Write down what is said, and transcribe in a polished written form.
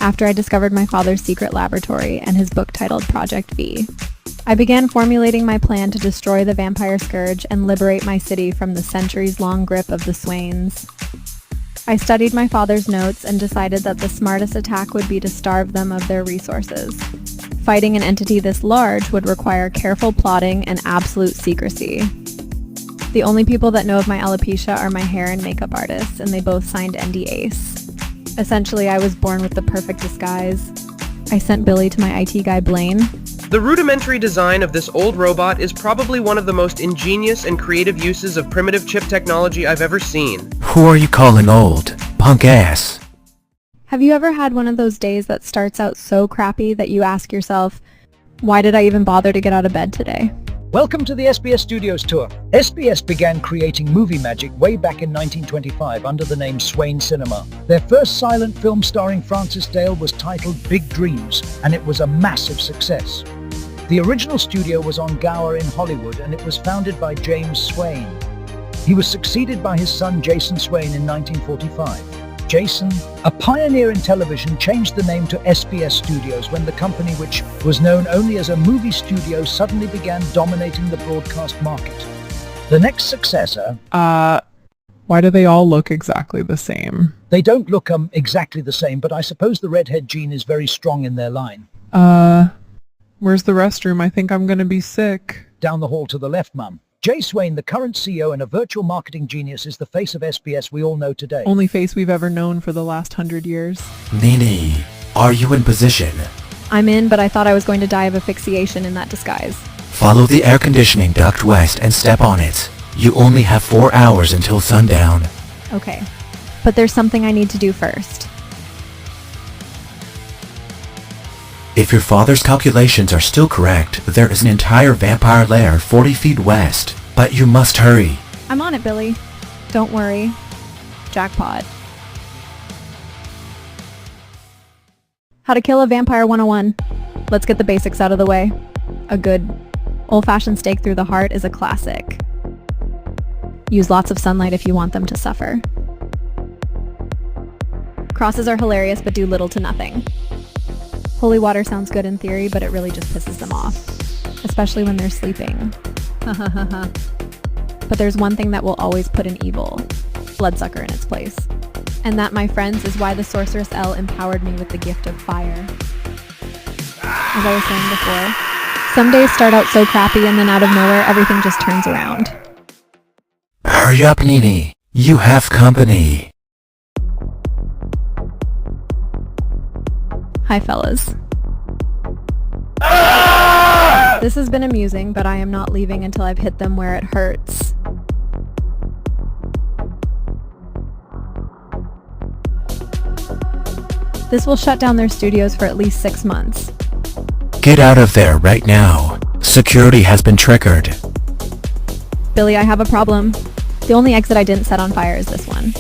after I discovered my father's secret laboratory and his book titled Project V. I began formulating my plan to destroy the vampire scourge and liberate my city from the centuries-long grip of the Swains. I studied my father's notes and decided that the smartest attack would be to starve them of their resources. Fighting an entity this large would require careful plotting and absolute secrecy. The only people that know of my alopecia are my hair and makeup artists, and they both signed NDAs. Essentially, I was born with the perfect disguise. I sent Billy to my IT guy Blaine. The rudimentary design of this old robot is probably one of the most ingenious and creative uses of primitive chip technology I've ever seen. Who are you calling old? Punk ass. Have you ever had one of those days that starts out so crappy that you ask yourself, why did I even bother to get out of bed today? Welcome to the SBS Studios tour. SBS began creating movie magic way back in 1925 under the name Swain Cinema. Their first silent film starring Francis Dale was titled Big Dreams, and it was a massive success. The original studio was on Gower in Hollywood, and it was founded by James Swain. He was succeeded by his son Jason Swain in 1945. Jason, a pioneer in television, changed the name to SBS Studios when the company, which was known only as a movie studio, suddenly began dominating the broadcast market. The next successor... Why do they all look exactly the same? They don't look exactly the same, but I suppose the redhead gene is very strong in their line. Where's the restroom? I think I'm gonna be sick. Down the hall to the left, Mum. Jay Swain, the current CEO and a virtual marketing genius, is the face of SBS we all know today. Only face we've ever known for the last 100 years. Nini, are you in position? I'm in, but I thought I was going to die of asphyxiation in that disguise. Follow the air conditioning duct west and step on it. You only have 4 hours until sundown. Okay, but there's something I need to do first. If your father's calculations are still correct, there is an entire vampire lair 40 feet west, but you must hurry. I'm on it, Billy. Don't worry. Jackpot. How to kill a vampire 101. Let's get the basics out of the way. A good old-fashioned stake through the heart is a classic. Use lots of sunlight if you want them to suffer. Crosses are hilarious but do little to nothing. Holy water sounds good in theory, but it really just pisses them off. Especially when they're sleeping. But there's one thing that will always put an evil bloodsucker in its place. And that, my friends, is why the Sorceress L empowered me with the gift of fire. As I was saying before, some days start out so crappy and then out of nowhere everything just turns around. Hurry up, Nini. You have company. Hi, fellas. This has been amusing, but I am not leaving until I've hit them where it hurts. This will shut down their studios for at least 6 months. Get out of there right now. Security has been triggered. Billy, I have a problem. The only exit I didn't set on fire is this one.